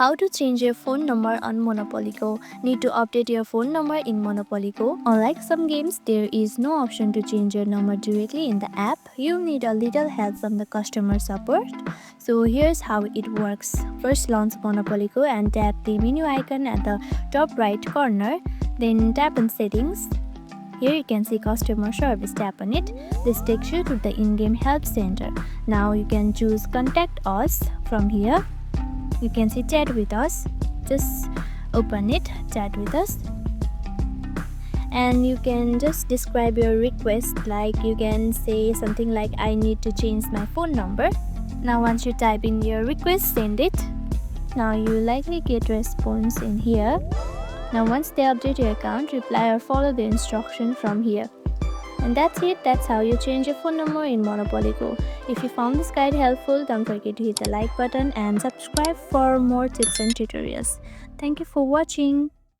How to change your phone number on Monopoly Go. Need to update your phone number in Monopoly Go. Unlike some games, there is no option to change your number directly in the app. You'll need a little help from the customer support. So here's how it works. First, launch Monopoly Go and tap the menu icon at the top right corner. Then tap on Settings. Here you can see customer service, tap on it. This takes you to the in-game help center. Now you can choose contact us from here. You can see chat with us. Just open it, chat with us. And you can just describe your request, like you can say something like I need to change my phone number. Now once you type in your request, send it. Now you likely get response in here. Now once they update your account, reply or follow the instruction from here. And that's it. That's how you change your phone number in Monopoly Go. If you found this guide helpful, don't forget to hit the like button and subscribe for more tips and tutorials. Thank you for watching.